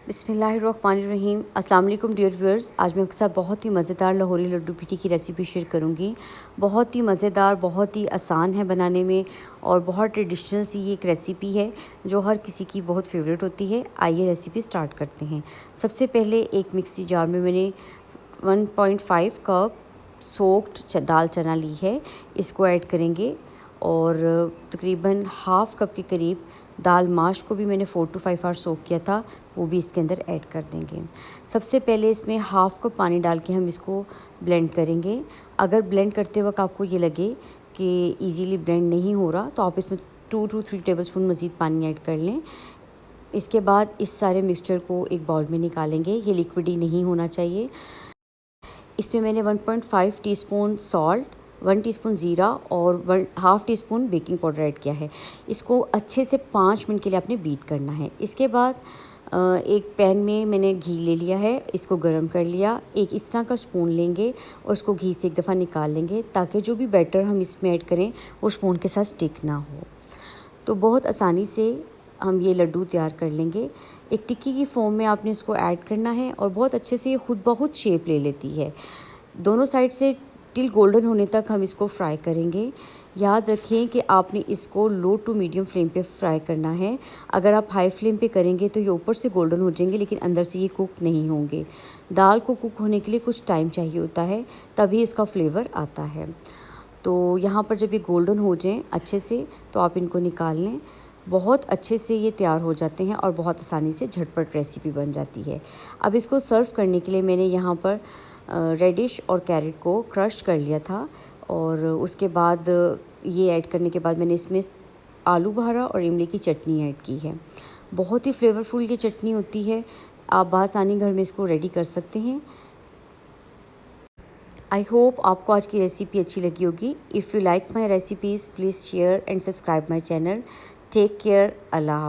बिस्मिल्लाहिर्रहमानिर्रहीम। अस्सलाम वालेकुम डियर व्यूअर्स। आज मैं आपके साथ बहुत ही मज़ेदार लाहौरी लड्डू पीठी की रेसिपी शेयर करूंगी। बहुत ही मज़ेदार, बहुत ही आसान है बनाने में और बहुत ट्रेडिशनल सी ये एक रेसिपी है जो हर किसी की बहुत फेवरेट होती है। आइए रेसिपी स्टार्ट करते हैं। सबसे पहले एक मिक्सी जार में मैंने 1.5 कप सोक्ड दाल चना ली है, इसको ऐड करेंगे। और तकरीबन हाफ़ कप के करीब दाल माश को भी मैंने 4 to 5 आवर सोक किया था, वो भी इसके अंदर ऐड कर देंगे। सबसे पहले इसमें हाफ़ कप पानी डाल के हम इसको ब्लेंड करेंगे। अगर ब्लेंड करते वक्त आपको ये लगे कि इजीली ब्लेंड नहीं हो रहा तो आप इसमें 2 to 3 टेबलस्पून मज़ीद पानी ऐड कर लें। इसके बाद इस सारे मिक्सचर को एक बाउल में निकालेंगे। ये लिक्विडी नहीं होना चाहिए। इसमें मैंने 1.5 टीस्पून सॉल्ट, 1 टीस्पून ज़ीरा और 1/2 टीस्पून बेकिंग पाउडर ऐड किया है। इसको अच्छे से 5 मिनट के लिए आपने बीट करना है। इसके बाद एक पैन में मैंने घी ले लिया है, इसको गरम कर लिया। एक इस तरह का स्पून लेंगे और उसको घी से एक दफ़ा निकाल लेंगे ताकि जो भी बैटर हम इसमें ऐड करें वो स्पून के साथ स्टिक ना हो। तो बहुत आसानी से हम ये लड्डू तैयार कर लेंगे। एक टिक्की की फॉर्म में आपने इसको ऐड करना है और बहुत अच्छे से ये खुद ब खुद शेप ले लेती है। दोनों साइड से टिल गोल्डन होने तक हम इसको फ्राई करेंगे। याद रखें कि आपने इसको लो टू मीडियम फ्लेम पे फ्राई करना है। अगर आप हाई फ्लेम पे करेंगे तो ये ऊपर से गोल्डन हो जाएंगे लेकिन अंदर से ये कुक नहीं होंगे। दाल को कुक होने के लिए कुछ टाइम चाहिए होता है, तभी इसका फ्लेवर आता है। तो यहाँ पर जब ये गोल्डन हो जाएं अच्छे से तो आप इनको निकाल लें। बहुत अच्छे से ये तैयार हो जाते हैं और बहुत आसानी से झटपट रेसिपी बन जाती है। अब इसको सर्व करने के लिए मैंने यहाँ पर रेडिश और कैरेट को क्रश कर लिया था और उसके बाद ये ऐड करने के बाद मैंने इसमें आलू बहारा और इमली की चटनी ऐड की है। बहुत ही फ्लेवरफुल ये चटनी होती है। आप बआसानी घर में इसको रेडी कर सकते हैं। आई होप आपको आज की रेसिपी अच्छी लगी होगी। If you like my recipes please share and subscribe my channel. Take care. अल्लाह हाफ़िज़।